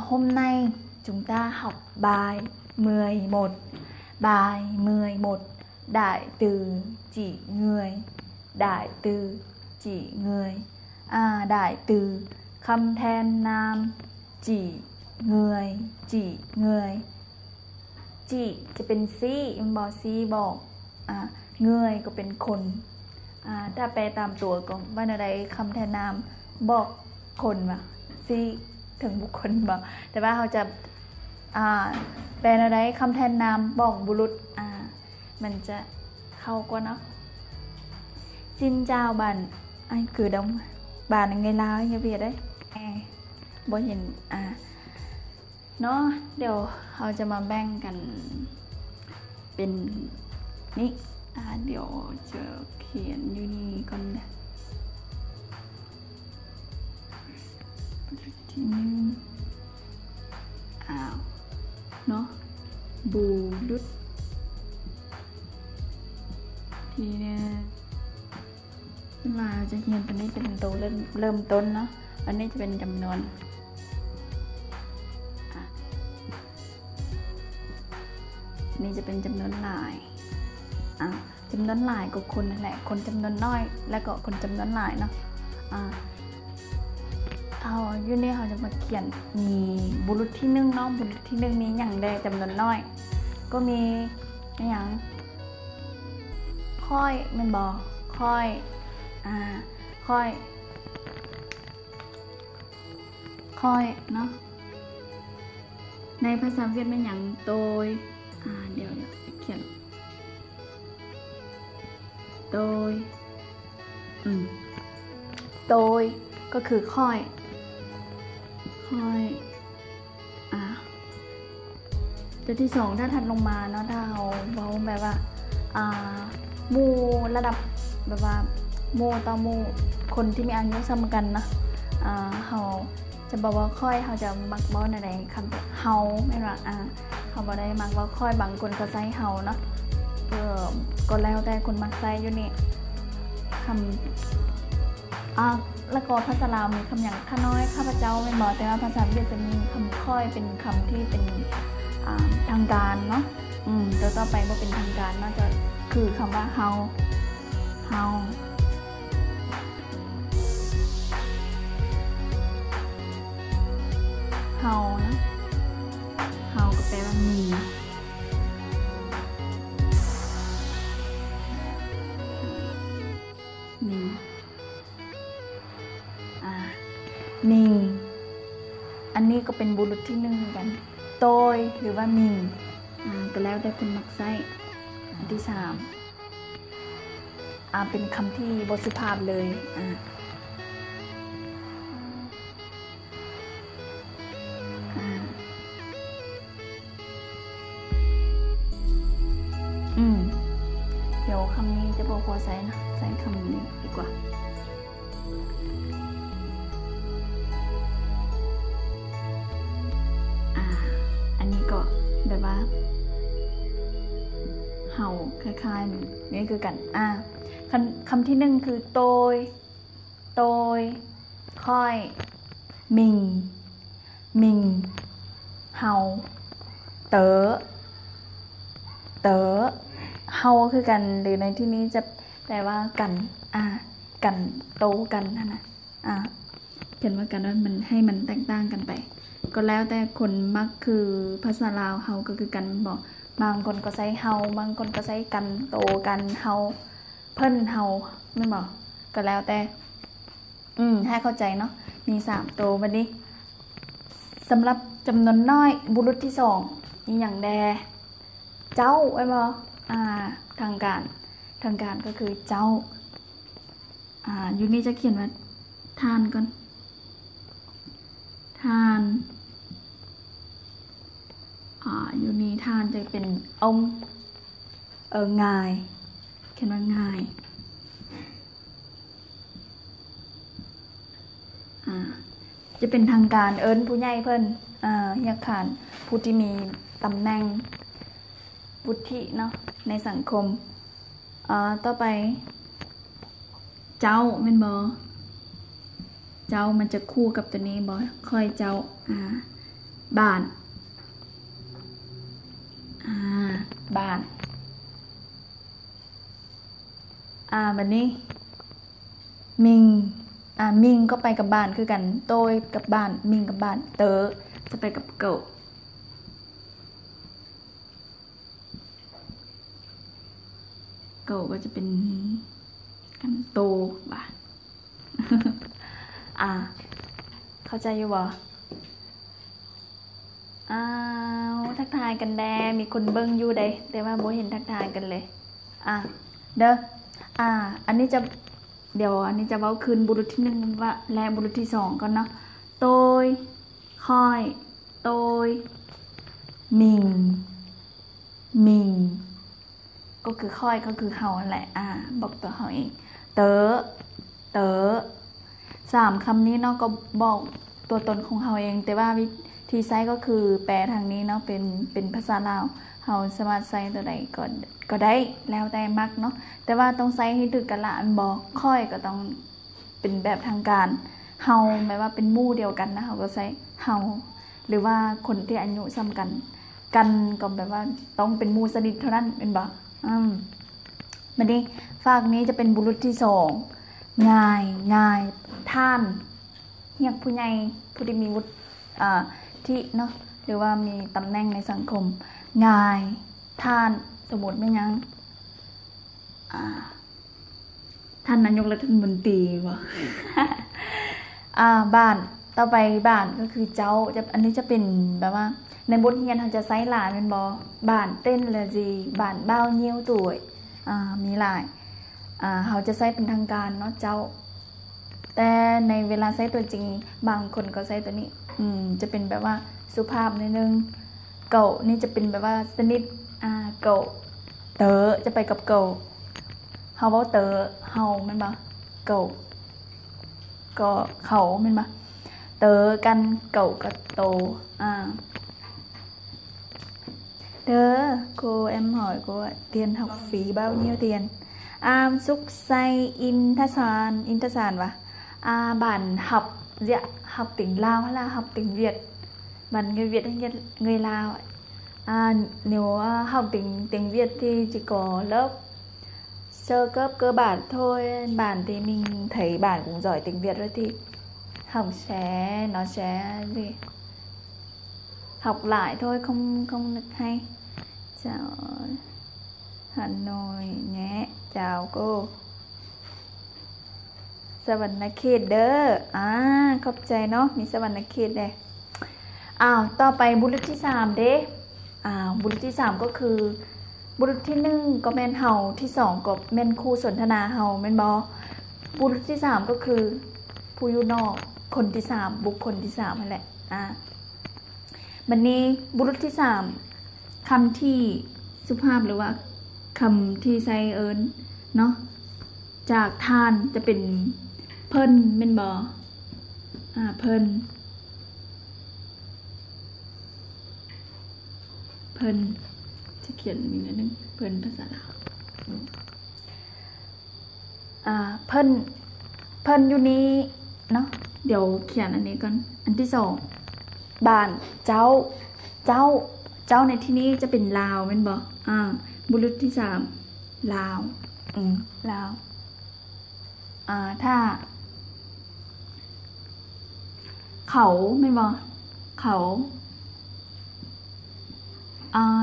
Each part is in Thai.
hôm nay chúng ta học bài 11. Bài 11. Đại từ chỉ người. Đại từ chỉ người. Đại từ คำแทนนามchỉ người chỉ ngườiจิจะเป็นซี่มันบอกซีบอกเงยก็เป็นคนถ้าแปลตามตัวก็ว่าอะไรคำแทนนามบอกคนว่าซีถึงบุคคลบอกแต่ว่าเขาจะแปลอะไรคำแทนนามบอกบุรุษมันจะเข้าก็เนาะxin chào bạn anh cử động bạn người Lào hay người Việt đấyบ่เห็นเนาะเดี๋ยวเราจะมาแบ่งกันเป็นนี่เดี๋ยวจะเขียนอยู่นี่ก่อนนะทีนึงเนาะบูดุดทีนึงมาจะเขียนตัวนี้เป็นตัวเริ่มต้นเนาะอันนี้จะเป็นจำนวนนี่จะเป็นจำนวนหลายจำนวนหลายกับคนนั่นแหละคนจำนวนน้อยและก็คนจำนวนหลายเนาะเอาอยู่นี่เราจะมาเขียนมีบุรุษที่หนึ่งเนาะบุรุษที่หนึ่งมีอย่างใดจำนวนน้อยก็มีอย่างค่อยมันบอกค่อยค่อยเนาะในภาษาเวียดเป็นอย่างโตยเดี๋ยวเขียนโตยโตยก็คือค่อยตัวที่สองถ้าถัดลงมาเนาะถ้าเราแบบว่าหมู่ระดับแบบว่าหมู่ต่อหมู่คนที่มีอายุซ้ำกันนะเขาจะบอกว่าค่อยเขาจะมักบอกอะไรคำเฮาไม่ว่าเขาบอกได้มักว่าค่อยบางคนก็ใช้เฮาเนาะก็แล้วแต่คนมักใช้อยู่นี่คำแล้วก็ภาษาลาวมีคำอย่างข้าน้อยข้าพเจ้าไม่บอกแต่ว่าภาษาเวียดจะมีคำค่อยเป็นคำที่เป็นทางการเนาะต่อไปว่าเป็นทางการน่าจะคือคำว่าเฮานะเฮาก็แปลว่ามีนิงอันนี้ก็เป็นบุรุษที่หนึ่งเหมือนกันโตยหรือว่ามิงก็แล้วแต่คุณมักไส้อันที่สามเป็นคำที่บทสุภาพเลยเดี๋ยวคำนี้จะบอกพอใส่นะใส่คำนี้ดีกว่าอันนี้ก็แบบว่าเห่าคล้ายๆนี่คือกันคำที่หนึ่งคือโตยค่อยมิงเห่าเต๋อเฮาคือกันหรือในที่นี้จะแปลว่ากันกันโตกันนะเขียนว่ากันว่ามันให้มันแตกต่างกันไปก็แล้วแต่คนมักคือภาษาลาวเฮาก็คือกันบอกบางคนก็ใช้เฮาบางคนก็ใช้กันโตกันเฮาเพิ่นเฮาไม่บอกก็แล้วแต่ให้เข้าใจเนาะมี3ตัววันนี้สำหรับจำนวนน้อยบุรุษที่2มีอย่างแดเจ้าไว้บ่ทางการก็คือเจ้าอยู่นี่จะเขียนว่าทานก่อนทานอยู่นี่ทานจะเป็นองค์งายเขียนว่างายจะเป็นทางการเอิ้นผู้ใหญ่เพิ่นเรียกขานผู้ที่มีตำแหน่งวุฒิเนาะในสังคมต่อไปเจ้าแม่นบ่เจ้ามันจะคู่กับตัวนี้บ่ค่อยเจ้า บ้านบ้านแบบนี้มิงมิงก็ไปกับบ้านคือกันโต้ยกับบ้านมิงกับบ้านเต๋อจะไปกับเก่าก็จะเป็นกันโตบ้าน เข้าใจอยู่บ่ทักทายกันแน่มีคนเบิ้งอยู่ใดแต่ว่าโบเห็นทักทายกันเลยเด้ออันนี้จะเดี๋ยวอันนี้จะเว้าคืนบุรุษที่หนึ่งว่าและบุรุษที่สองก่อนเนาะโตยค่อยโตยมิงก็คือค่อยก็คือเฮาแหละบอกตัวเฮาเองเต๋อ3คำนี้เนาะก็บอกตัวตนของเฮาเองแต่ว่าวิธีใช้ก็คือแปลทางนี้เนาะเป็นภาษาลาวเฮาสามารถใช้ตัวใดก็ได้แล้วแต่มักเนาะแต่ว่าต้องใช้ให้ถึกกันละอันบ่ค่อยก็ต้องเป็นแบบทางการเฮาหมายว่าเป็นหมู่เดียวกันนะเฮาก็ใช้เฮาหรือว่าคนที่อายุซ้ำกันก็แบบว่าต้องเป็นหมู่สนิทเท่านั้นเป็นบ่บัดนี้ฝากนี้จะเป็นบุรุษที่2ง่ายท่านเรียกผู้ใหญ่ผู้ที่มีวุฒิที่เนาะหรือว่ามีตำแหน่งในสังคมง่ายท่านสมมติไม่ยังท่านนายกรัฐมนตรีวะ บ้านต่อไปบ้านก็คือเจ้าอันนี้จะเป็นแบบว่าในบทเรียนเขาจะใช้หลายเป็นบ้านเต้นเลยจีบ้านเบ้าเงี้ยวตุ๋ยมีหลายเขาจะใช้เป็นทางการเนาะเจ้าแต่ในเวลาใช้ตัวจริงบางคนก็ใช้ตัวนี้จะเป็นแบบว่าสุภาพนิดนึงเก่านี่จะเป็นแบบว่าสนิทเก่าเต๋อจะไปกับเก่าเฮาเว้าเต๋อเฮาแม่นบ่เก่าก็เขาแม่นบ่เต๋อกันเก่าก็โตcô em hỏi cô ạ, tiền học phí bao nhiêu tiền? Xúc say in thá sàn và bạn học gì ạ? Học tiếng Lào hay là học tiếng Việt? Bạn người Việt hay người Lào ạ? Nếu học tiếng Việt thì chỉ có lớp sơ cấp cơ bản thôi. Bạn thì mình thấy bạn cũng giỏi tiếng Việt rồi thì nó sẽ gì? Học lại thôi, không được hay. Chào Hà Nội nhé, chào cô. สวรรณเขตเด้อขอบใจเนาะมีสวรรณเขตเด้ต่อไปบุรุษที่3เด้บุรุษที่3ก็คือบุรุษที่1ก็แม่นเฮาที่2ก็แม่นคู่สนทนาเฮาแม่นบ่บุรุษที่3ก็คือผู้อยู่นอกคนที่3บุคคลที่3นั่นแหละบัดนี้บุรุษที่3คำที่สุภาพหรือว่าคำที่ใช้เอิ้นเนาะจากท่านจะเป็นเพิ่นแม่นบ่เพิ่นจะเขียนมีนิดนึงเพิ่นภาษาลาวเพิ่นอยู่นี้เนาะเดี๋ยวเขียนอันนี้ก่อนอันที่2บ้านเจ้าในที่นี้จะเป็นลาวแม่นบ่บุรุษที่3ลาวลาวถ้าเขาไม่บอกเขา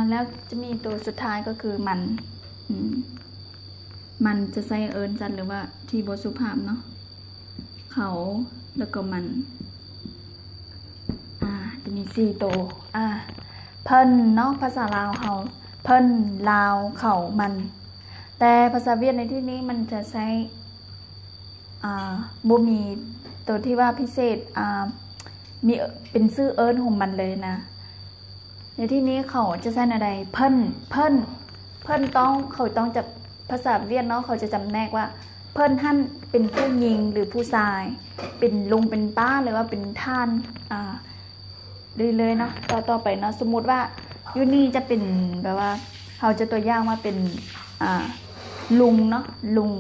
แล้วจะมีตัวสุดท้ายก็คือมันจะใส่เอิญจันหรือว่าที่บทสุภาพเนาะเขาแล้วก็มันจะมี4ตัวเพิ่นเนาะภาษาลาวเขาเพิ่นลาวเขามันแต่ภาษาเวียดในที่นี้มันจะใช้บ่มีตัวที่ว่าพิเศษมีเป็นชื่อเอิ้นของมันเลยนะในที่นี้เขาจะใช้อะไรเพิ่นเขาต้องจะภาษาเวียดเนาะเขาจะจำแนกว่าเพิ่นท่านเป็นผู้หญิงหรือผู้ชายเป็นลุงเป็นป้าหรือว่าเป็นท่านเลยเนาะต่อไปเนาะสมมุติว่ายูนี่จะเป็นแบบว่าเขาจะตัวอย่างว่าเป็นลุงเนาะลุง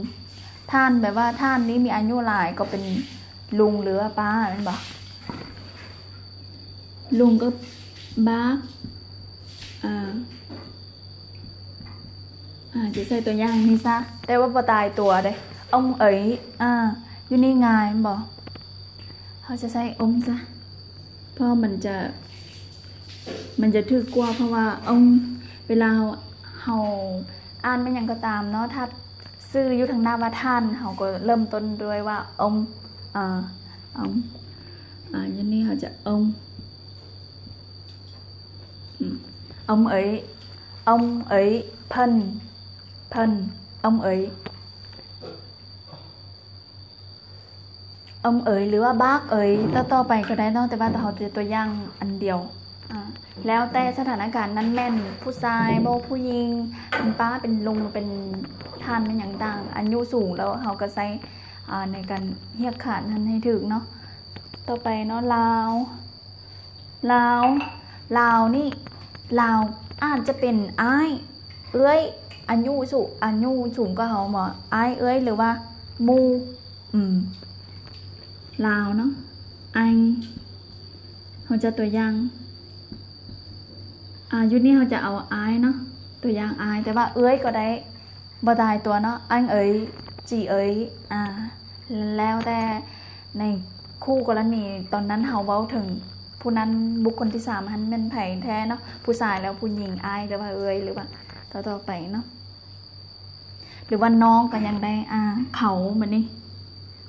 ท่านแบบว่าท่านนี้มีอายุหลายก็เป็นลุงหรือป้าเป็นบ่ ลุงก็บาร์จะใส่ตัวอย่างนี่ซะแต่ว่าพอตายตัวเด้ông ấyอยู่นี่ไงบอกเขาจะใส่องซะเพราะมันจะถือกว่าเพราะว่าองเวลาเขาอ่านไม่ยังก็ตามเนาะถ้าซื้ออยู่ทางหน้าว่าท่านเขาก็เริ่มต้นด้วยว่าองยันนี้เขาจะông ấy phân ông ấyหรือว่าบากเอ๋ยต่อไปก็ได้เนาะแต่ว่าเราจะตัวอย่างอันเดียวแล้วแต่สถานการณ์นั้นแม่นผู้ชายโบผู้หญิงเป็นป้าเป็นลุงเป็นท่านเป็นอย่างต่างอายุสูงแล้วเขาก็ใช้ในการเรียกขานนั้นให้ถึงเนาะต่อไปเนาะลาวนี่ลาวอาจจะเป็นอ้ายเอ้ยอายุสูงก็เขาหมออ้ายเอ้ยหรือว่ามูลาวเนาะอันเขาจะตัวอย่างยุคนี้เขาจะเอาอ้ายเนาะตัวอย่างอ้ายแต่ว่าเอ้ยก็ได้บ่ตายตัวเนาะanhเอ๋ยจีเอ๋ยแล้วแต่ในคู่กรณีตอนนั้นเขาเว้าถึงผู้นั้นบุคคลที่3มันเป็นไผ่แท้เนาะผู้ชายแล้วผู้หญิงอ้ายหรือว่าเอ้ยหรือว่าต่อไปเนาะหรือว่าน้องก็ยังได้เขาเหมือนนี่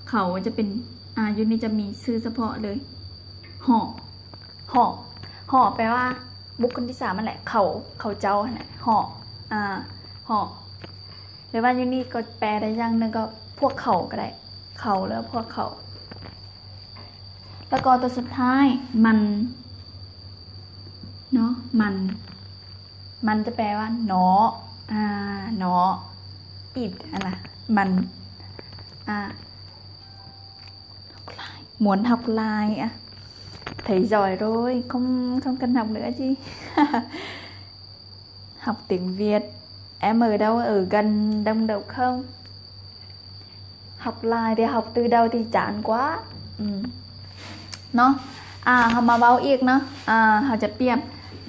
เขาจะเป็นยุคนี้จะมีชื่อเฉพาะเลยห่อแปลว่าบุคคลที่3มันแหละเขาเจ้าแหละห่อหรือว่ายุคนี้ก็แปลได้อย่างนึงก็พวกเขาก็ได้เขาแล้วพวกเขาแล้วก็ตัวสุดท้ายมันเนาะมันจะแปลว่าหนออิดอะไรมันmuốn học lại thấy giỏi rồi không cần học nữa chứ học tiếng Việt em ở đâu ở gần Đông Đốc không học lại thì học từ đầu thì chán quáเนาะเขามาเว้าอีกเนาะเขาจะเปรียบ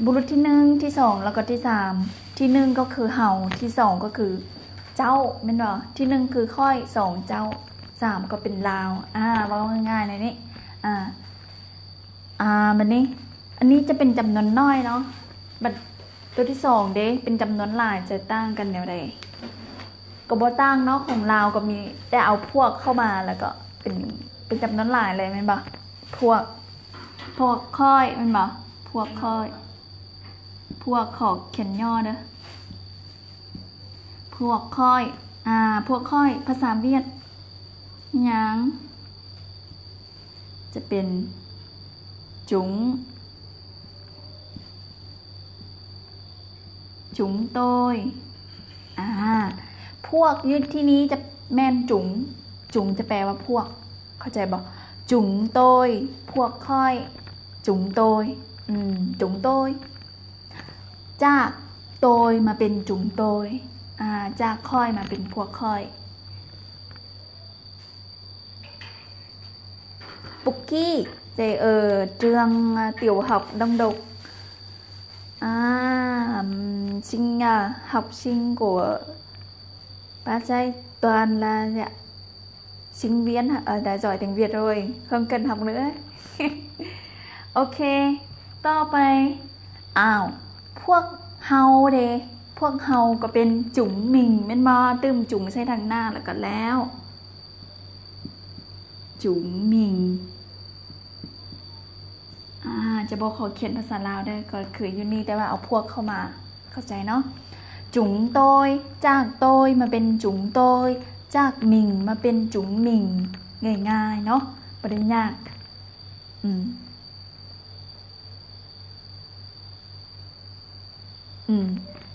บุรุษที่1ที่2แล้วก็ที่3ที่1ก็คือเฮาที่2ก็คือเจ้าแม่นบ่ที่1คือค่อย2เจ้า3ก็เป็นลาวเว้าง่ายๆในนี้มันนี้อันนี้จะเป็นจำนวนน้อยเนาะบัดตัวที่2เด้เป็นจำนวนหลายจะต่างกันแนวใดก็บ่ต่างเนาะของลาวก็มีแต่เอาพวกเข้ามาแล้วก็เป็นจำนวนหลายเลยแม่นบ่พวกค่อยแม่นบ่พวกค่อยพวกขอเขียนย่อเด้อพวกค่อยพวกค่อยภาษาเวียดยังจะเป็นจุ๋งโตยพวกยึดที่นี้จะแม่นจุ๋งจะแปลว่าพวกเข้าใจบอกจุ๋งโตยพวกค่อยจุ๋งโตยจุ๋งโตยจากโตยมาเป็นจุ๋งโตยจากค่อยมาเป็นพวกค่อยPuki thì ở trường tiểu học Đông Đốc học sinh của bác trai toàn là sinh viên đã giỏi tiếng Việt rồi không cần học nữa ok ต่อไปพวกเฮาเด้พวกเฮาก็เป็นจุ๋งหมิงแม่นบ่ตึมจุ๋งใส่ทางหน้าแล้วก็แล้วจุ๋งหมิงจะบอกขอเขียนภาษาลาวได้ก็คืออยู่นี่แต่ว่าเอาพวกเข้ามาเข้าใจเนาะจุ๋งโตยจากโตยมาเป็นจุ๋งโตยจากหมิงมาเป็นจุ๋งหมิงง่ายๆเนาะบ่ได้ยาก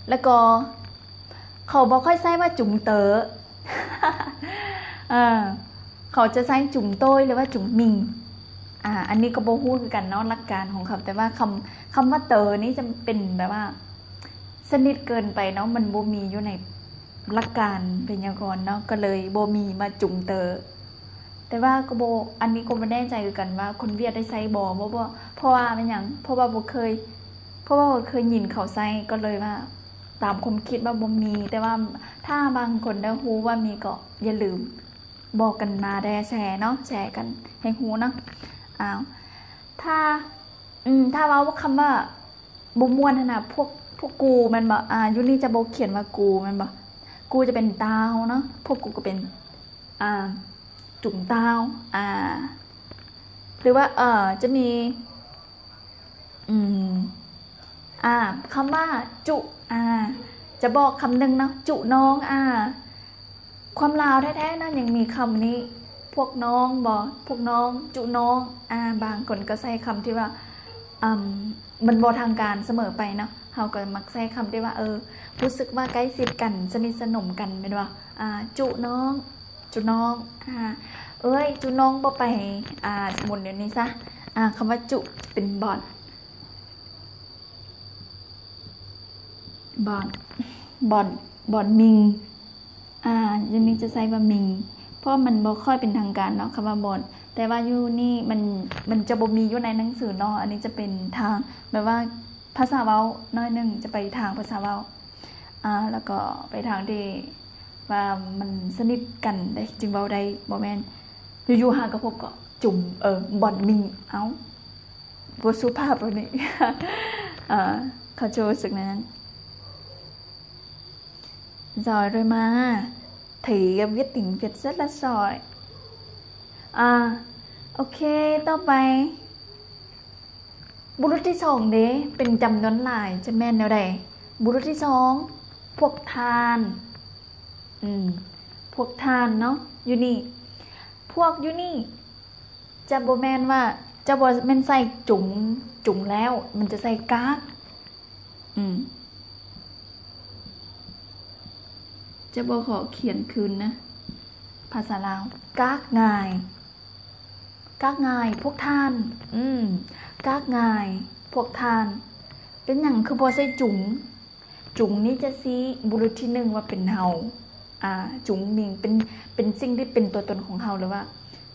แล้วก็เขาบอกค่อยใช้ว่าจุ๋งเต๋อเขาจะใช้จุ๋งโต้ยหรือว่าจุ๋งมิงอันนี้ก็บ่ฮู้คือกันเนาะหลักการของเขาแต่ว่าคำว่าเต๋อนี่จะเป็นแบบว่าสนิทเกินไปเนาะมันบ่มีอยู่ในหลักการพยากรณ์เนาะก็เลยบ่มีมาจุ๋งเต๋อ แต่ว่าก็โบอันนี้ก็ไม่แน่ใจคือกันว่าคนเวียดได้ใส่บ่เพราะว่าเป็นอย่างเพราะว่าโบเคยยินเขาใส่ก็เลยว่าตามความคิดว่าบ่มีแต่ว่าถ้าบางคนได้ฮู้ว่ามีก็อย่าลืมบอกกันมาได้แชร์เนาะแชร์กันให้ฮู้เนาะถ้าว่าคำว่าบ่ม่วนนะพวกกูมันบ่ยุนี่จะบ่เขียนว่ากูมันบ่กูจะเป็นตาวเนาะพวกกูก็เป็นจุ่มตาวหรือว่าจะมีคำว่าจุจะบอกคำหนึ่งเนาะจุน้องความลาวแท้ๆนะยังมีคำนี้พวกน้องบอกพวกน้องจุน้องบางคนก็ใช้คำที่ว่ามันบอทางการเสมอไปเนาะเขาก็มักใช้คำที่ว่ารู้สึกว่าใกล้ชิดกันสนิทสนมกันเป็นว่าจุน้องจุน้องเอ้ยจุน้องบ่ไปสมุนเดี๋ยวนี้ซะคำว่าจุเป็นบอนมิงยันนี้จะใช้ว่ามิงเพราะมันบ่ค่อยเป็นทางการเนาะคำว่าบอนแต่ว่าอยู่นี่มันจะบ่มีอยู่ในหนังสือเนาะอันนี้จะเป็นทางแบบว่าภาษาเว้าน้อยนึงจะไปทางภาษาเว้าแล้วก็ไปทางที่ว่ามันสนิทกันได้จึงเว้าได้บ่แม่นอยู่ๆหากระพบก็จุ่มบ่อนมิงบ่สุภาพวันนี้ เขาโจสึกนั้นgiỏi rồi mà thì viết tiếng Việt rất là giỏi ok ต่อไปบุรุษที่สองเด้เป็นจำนวนหลายจะแม่นแนวใดบุรุษที่สองพวกทานพวกทานเนาะอยู่นี่พวกอยู่นี่จะบ่แม่นว่าจะบ่แม่นใส่จุ๋งแล้วมันจะใส่กากจะบอกขอเขียนคืนนะภาษาลาวกากงายพวกท่านกากงายพวกท่านเป็นอย่างคือพอใส่จุ๋งนี้จะซีบุรุษที่หนึ่งว่าเป็นเฮาจุ๋งมิงเป็นสิ่งที่เป็นตัวตนของเฮาหรือว่า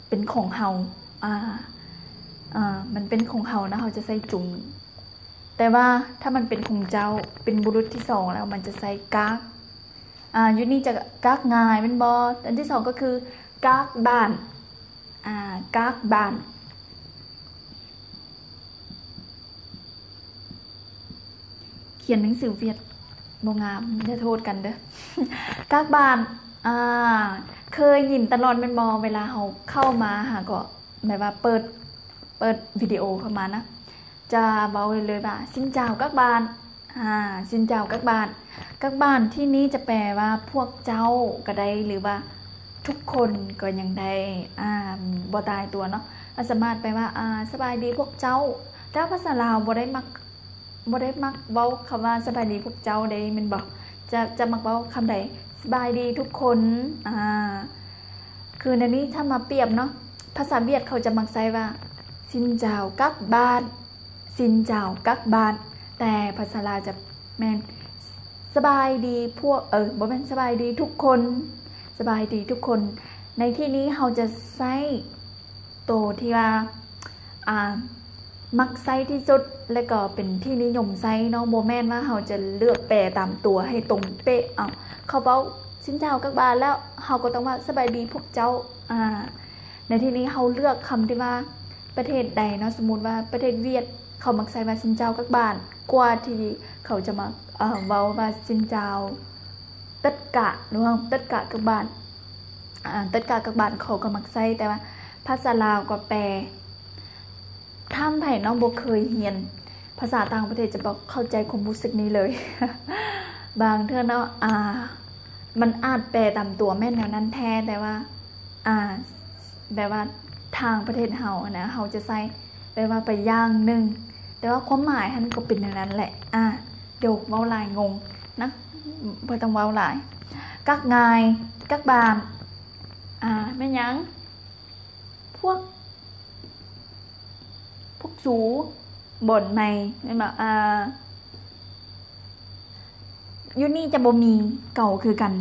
เป็นของเฮามันเป็นของเฮานะเขาจะใส่จุ๋งแต่ว่าถ้ามันเป็นของเจ้าเป็นบุรุษที่สองแล้วมันจะใส่กากยุนี่จะกากงายเป็นบออันที่สองก็คือกากบ้านกากบ้านเขียนหนังสือเวียดโมงามอย่าโทษกันเด้อกากบ้านเคยยินตลอดเป็นบอเวลาเขาเข้ามาก็แบบว่าเปิดวิดีโอเข้ามานะจะเบาเลยว่าซินเจ้ากักบ้านซินเจ้ากักบ้านที่นี้จะแปลว่าพวกเจ้าก็ได้หรือว่าทุกคนก็ยังได้บ่ตายตัวเนาะสามารถแปลว่าสบายดีพวกเจ้าถ้าภาษาลาวบ่ได้มักเว้าคำว่าสบายดีพวกเจ้าได้มันบอกจะมักเว้าคำใดสบายดีทุกคนคือในนี้ถ้ามาเปรียบเนาะภาษาเวียดเขาจะมักใช้ว่าซินเจ้ากักบ้านซินเจ้ากักบ้านแต่ภาษาลาวจะแม่นสบายดีพวกบ่แม่นสบายดีทุกคนสบายดีทุกคนในที่นี้เราจะใช้โตที่ว่ามักใช้ที่สุดและก็เป็นที่นิยมใช้เนาะบ่แม่นว่าเราจะเลือกแปลตามตัวให้ตรงเป๊ะเขาเว้าสินเจ้ากักบ้านแล้วเราก็ต้องว่าสบายดีพวกเจ้าในที่นี้เราเลือกคำที่ว่าประเทศใดเนาะสมมุติว่าประเทศเวียดเขามักใช้ว่าสินเจ้ากักบ้านกว่าที่เขาจะมาเว้าว่าสินเจ้าtất cả đúng không tất cả các bạn tất cả các bạn เขาก็มักใช้แต่ว่าภาษาลาวก็แปลถ้าไผ่น้องบ่เคยเรียนภาษาต่างประเทศจะบอกเข้าใจความรู้สึกนี้เลย บางเทื่อเนาะมันอาจแปลตามตัวแม่นแนวนั้นแท้แต่ว่าแบบว่าทางประเทศเฮานะเฮาจะใช้แปลว่าไปอย่างนึงแต่ว่าความหมายมันก็เป็นอย่างนั้นแหละเดี๋ยวเว้าหลายงงนะเพื่อต้องเว้าหลายกักงายกักบานแม่ยังพวกสูบ่นใหม่ไม่แบบยูนี่จะบ่มีเก่าคือกัน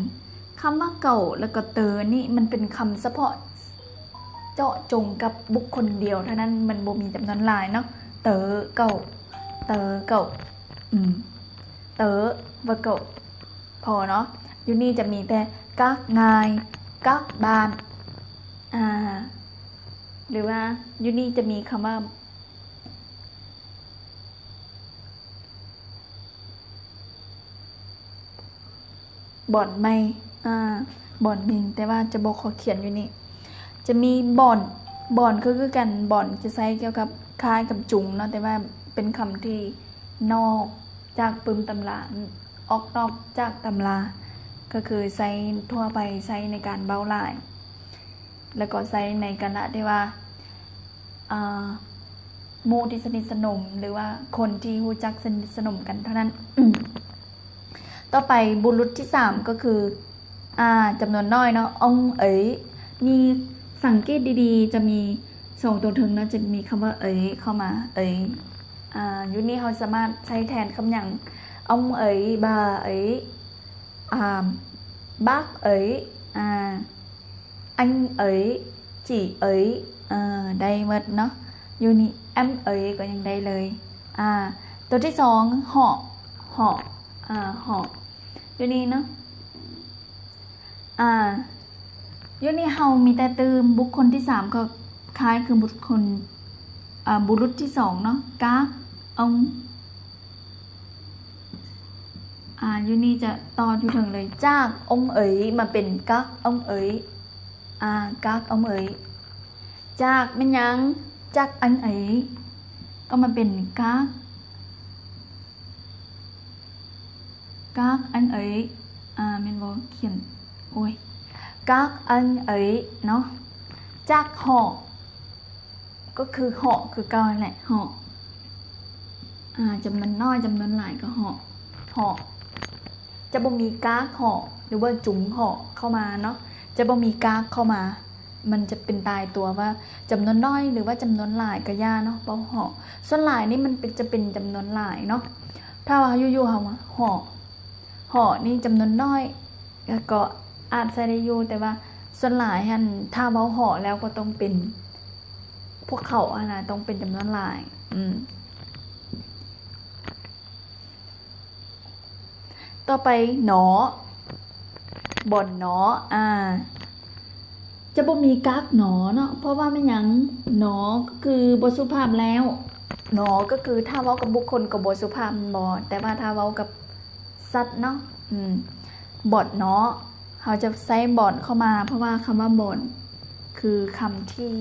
คำว่าเก่าแล้วก็เตอนี่มันเป็นคำเฉพาะ เจาะจงกับบุคคลเดียวเท่านั้นมันบ่มีจำนวนหลายเนาะเต๋อเก่าเต๋อเก่าเต๋อว่าเก่าพอเนาะอยู่นี่จะมีแต่กักงายกักบานหรือว่าอยู่นี่จะมีคำว่าบ่อนไม่บ่อนมิงแต่ว่าจะบอกขอเขียนอยู่นี่จะมีบ่อนก็คือกันบ่อนจะใช้เกี่ยวกับคล้ายกับจุงเนาะแต่ว่าเป็นคำที่นอกจากปึมตำราออกนอกจากตำราก็คือใช้ทั่วไปใช้ในการเบ้าลายแล้วก็ใช้ในกาละที่ว่าหมู่ที่สนิทสนมหรือว่าคนที่รู้จักสนิทสนมกันเท่านั้น ต่อไปบุรุษที่3ก็คือจำนวนน้อยเนาะองเอ๋ยมีสังเกตดีๆจะมี2ตัวถึงเนาะจะมีคำว่าเอ๋ยเข้ามาเอ๋ยยุคนี้เขาสามารถใช้แทนคำอย่างองเอ๋ยบาเอ๋ยbác ấy anh ấy chị ấy đây mậtเนาะอยู่นี่ em ấy ก็ยังได้เลยตัวที่2họ họอยู่นี่เนาะอยู่นี่เฮามีแต่เติมบุคคลที่3ก็คล้ายคือบุรุษที่2เนาะกาองอยู่นี่จะต่ออยู่ถึงเลยจากองเอ๋ยมาเป็นกักองเอ๋ยกักองเอ๋ยจากมันยังจากอันเอ๋ยก็มาเป็นกักอันเอ๋ยแม่นบ่เขียนโอ้ยกักอันเอ๋ยเนาะจากหอก็คือหอคือเก่าแหละหอจำนวนน้อยจำนวนหลายก็หอจะบ่มีกากห่อหรือว่าจุ๋งห่อเข้ามาเนาะจะบ่มีกากเข้ามามันจะเป็นตายตัวว่าจำนวนน้อยหรือว่าจำนวนหลายก็ย่าเนาะบ่ห่อส่วนหลายนี่มันจะเป็นจำนวนหลายเนาะถ้าว่าอยู่ๆเฮาว่าห่อนี่จำนวนน้อยก็อาจใช้ได้อยู่แต่ว่าส่วนหลายหั่นถ้าเว้าห่อแล้วก็ต้องเป็นพวกเขานะต้องเป็นจำนวนหลายต่อไปหนอบ่อนหนอจะบ่มีกักหนอเนาะเพราะว่าไม่หยังหนอก็คือบ่สุภาพแล้วหนอก็คือถ้าเว้ากับบุคคลก็บ่สุภาพบ่แต่ว่าถ้าเว้ากับสัตว์เนาะบ่อนหนอเขาจะใส่บ่อนเข้ามาเพราะว่าคำว่าบ่อนคือคำที่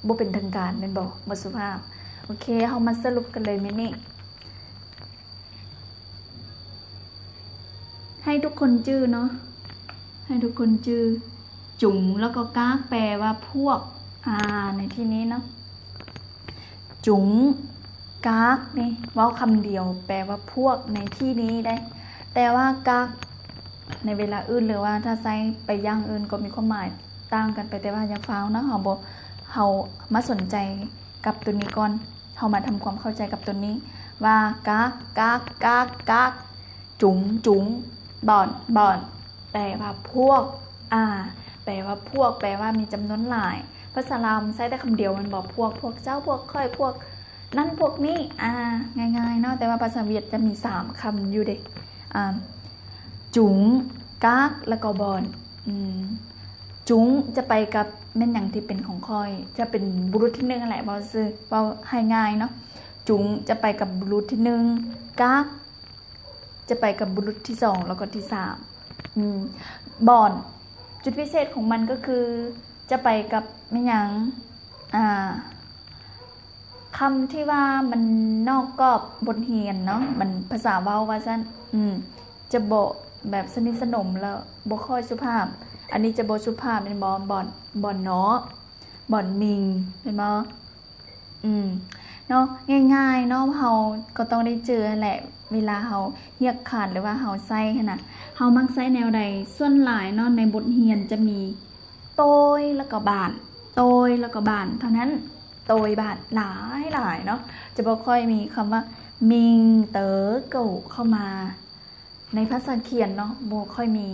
บ่เป็นทางการแม่นบ่สุภาพโอเคเฮามาสรุปกันเลยมื้อนี้ให้ทุกคนจื้อเนาะให้ทุกคนจื้อจุ๋งแล้วก็กากแปลว่าพวกในที่นี้เนาะจุ๋งกากนี่เว้าคำเดียวแปลว่าพวกในที่นี้ได้แต่ว่ากากในเวลาอื่นหรือว่าถ้าใช้ไปอย่างอื่นก็มีความหมายต่างกันไปแต่ว่าอย่าฟ้าวนะเฮามาสนใจกับตัวนี้ก่อนเฮามาทำความเข้าใจกับตัวนี้ว่ากากจุ๋งบ่อนแปลว่าพวกแปลว่าพวกแปลว่ามีจำนวนหลายภาษาลาวใช้ได้คำเดียวมันบอกพวกเจ้าพวกค่อยพวกนั่นพวกนี้ง่ายๆเนาะแต่ว่าภาษาเวียดจะมี3คำอยู่เด้จุ๋งกากแล้วก็บ่อนจุ๋งจะไปกับแม่นหยังที่เป็นของค่อยจะเป็นบุรุษที่1นั่นแหละบ่ซื่อเว้าให้ง่ายเนาะจุ๋งจะไปกับบุรุษที่1กากจะไปกับบุรุษที่2แล้วก็ที่3บ่อนจุดพิเศษของมันก็คือจะไปกับแม่หยังคำที่ว่ามันนอกกรอบบทเรียนเนาะมันภาษาเว้าว่าซั่นจะบ่แบบสนิทสนมแล้วบ่ค่อยสุภาพอันนี้จะบ่สุภาพเป็นบ่อนเนาะบ่อนมิงเป็นบ่เนาะง่ายๆเนาะเฮาก็ต้องได้เจอแหละเวลาเฮาเรียกขานหรือว่าเฮาใช้ขนาดเฮามักใช้แนวใดส่วนหลายเนาะในบทเรียนจะมีโตยแล้วก็บานโตยแล้วก็บานเท่านั้นโตยบานหลายเนาะจะบ่ค่อยมีคำว่ามิงเต๋อเก่าเข้ามาในภาษาเขียนเนาะบ่ค่อยมี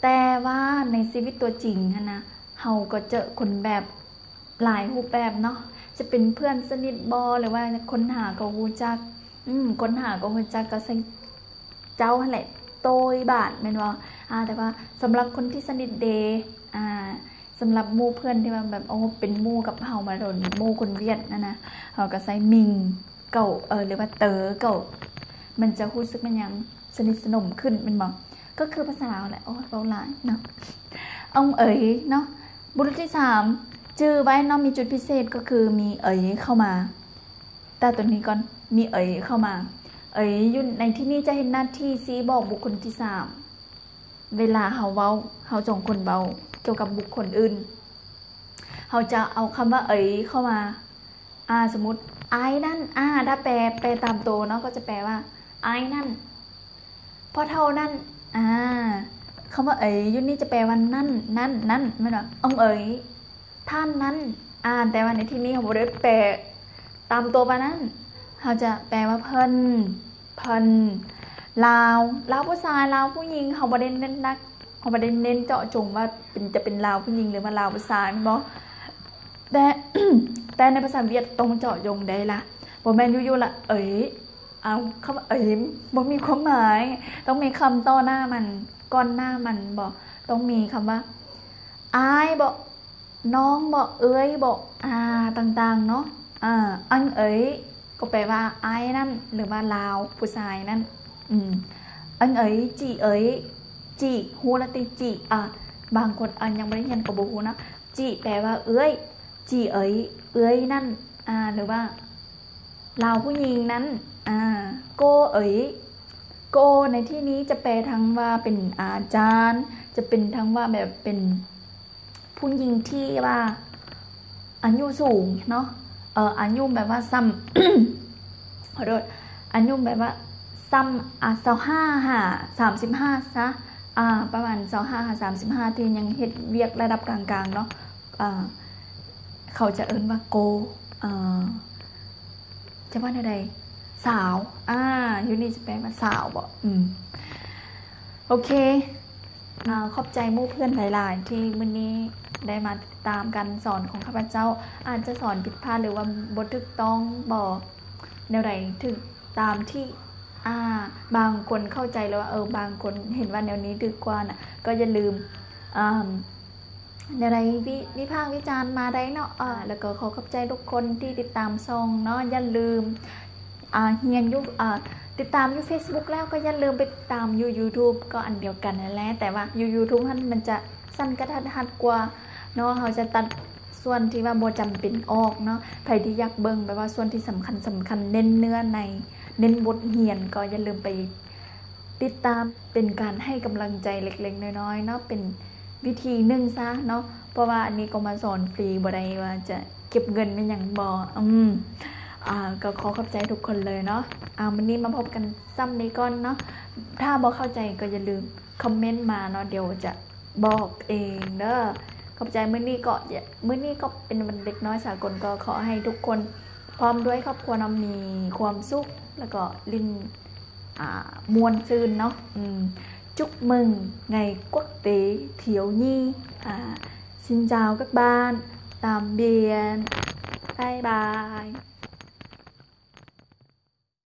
แต่ว่าในชีวิตตัวจริงนะเ เฮาก็เจอคนแบบหลายรูปแบบเนาะจะเป็นเพื่อนสนิทบอหรือว่าคนหาก็ฮู้จักคนหาก็ฮู้จักก็ใส่เจ้าหั่นแหละโตยบาทแม่นบ่แต่ว่าสำหรับคนที่สนิทเดสำหรับหมู่เพื่อนที่ว่าแบบเป็นหมู่กับเฮามาโดนหมู่คนเวียดนะเฮาก็ใส่มิงเก่าหรือว่าเต๋อเก่ามันจะรู้สึกมันยังสนิทสนมขึ้นแม่นบ่ก็คือภาษาลาวแหละเว้าหลายเนาะเอ๋ยเนาะบุรุษที่3ชื่อไว้เนาะมีจุดพิเศษก็คือมีเอ๋ยเข้ามาแต่ตัวนี้ก่อนมีเอ๋ยเข้ามาเอ๋ยอยู่ในที่นี้จะเห็นหน้าที่ซีบอกบุคคลที่3เวลาเฮาเว้าเฮา2คนเว้าเกี่ยวกับบุคคลอื่นเฮาจะเอาคำว่าเอ๋ยเข้ามาสมมุติไอ้นั่นถ้าแปลตามตัวเนาะก็จะแปลว่าไอ้นั่นพอเท่านั้นคำว่าเอ๋ยอยู่นี่จะแปลว่านั่นไม่หรอกเอ๋ยท่านนั้นแต่ว่าในที่นี้เขาบ่ได้แปลตามตัวปะนั้นเขาจะแปลว่าเพิ่นลาวผู้ชายลาวผู้หญิงเขาบ่ได้เน้นนักเขาบ่ได้เน้นเจาะจงว่าจะเป็นลาวผู้หญิงหรือว่าลาวผู้ชายบ่แต่ แต่ในภาษาเวียดตรงเจาะจงได้ละบ่แม่นอยู่ๆละเอ๋ยคำว่าเอ๋ยบ่มีความหมายต้องมีคำต่อหน้ามันก่อนหน้ามันบ่ต้องมีคำว่าอ้ายบ่น้องบ่เอ้ยบ่ต่างๆเนาะอันเอ๋ยก็แปลว่าอ้ายนั่นหรือว่าลาวผู้ชายนั่นอันเอ๋ยจีเอ๋ยจีฮู้ละติจีบางคนยังบ่ได้เรียนก็บ่ฮู้นะจีแปลว่าเอ้ยจีเอ๋ยเอ้ยนั่นหรือว่าลาวผู้หญิงนั้นโกเอ๋ยโกในที่นี้จะแปลทั้งว่าเป็นอาจารย์จะเป็นทั้งว่าแบบเป็นผู้หญิงที่ว่าอายุสูงเนาะอายุแบบว่าซ้ำ ขอโทษอายุแบบว่าซ้ำ35 ซะประมาณ35 ที่ยังเฮ็ดเวียกระดับกลางๆเนาะเขาจะเอิ้นว่าโกจะว่าอะไรสาวอยู่นี่จะแปลว่าสาวบ่โอเคขอบใจหมู่เพื่อนหลายๆที่มื้อนี้ได้มาติดตามการสอนของข้าพเจ้าอาจจะสอนผิดพลาดหรือว่าบ่ถูกต้องบ่แนวใดถึงตามที่บางคนเข้าใจแล้วว่าบางคนเห็นว่าแนวนี้ถูกกว่าน่ะก็อย่าลืมในไรวิพากษ์วิจารณ์มาได้เนาะแล้วก็ขอบใจทุกคนที่ติดตามช่องเนาะอย่าลืมเฮียนยุติดตามอยู่ Facebook แล้วก็อย่าลืมไปติดตามอยู่ YouTube ก็อันเดียวกันนั่นแหละแต่ว่าอยู่ YouTube มันจะสั้นกระทัดรัดกว่าเนาะเขาจะตัดส่วนที่ว่าบ่จำเป็นออกเนาะใครที่อยากเบิ่งแบบว่าส่วนที่สำคัญเน้นเนื้อในเน้นบทเรียนก็อย่าลืมไปติดตามเป็นการให้กำลังใจเล็กๆน้อยๆเนาะเป็นวิธีหนึ่งซะเนาะเพราะว่าอันนี้ก็มาสอนฟรีบ่ได้ว่าจะเก็บเงินเป็นอย่างบ่ก็ขอบใจทุกคนเลยเนาะวันนี้มาพบกันซ้ำนี้ก่อนเนาะถ้าบ่เข้าใจก็อย่าลืมคอมเมนต์มาเนาะเดี๋ยวจะบอกเองเด้อขอบใจมื้อนี้ก็เป็นวันเด็กน้อยสากลก็ขอให้ทุกคนพร้อมด้วยครอบครัวน้ำมีความสุขแล้วก็ลิ้นมวนซื่นเนาะchúc mừng ngày quốc tế thiếu nhi. Xin chào các bạn, tạm biệt, bye bye.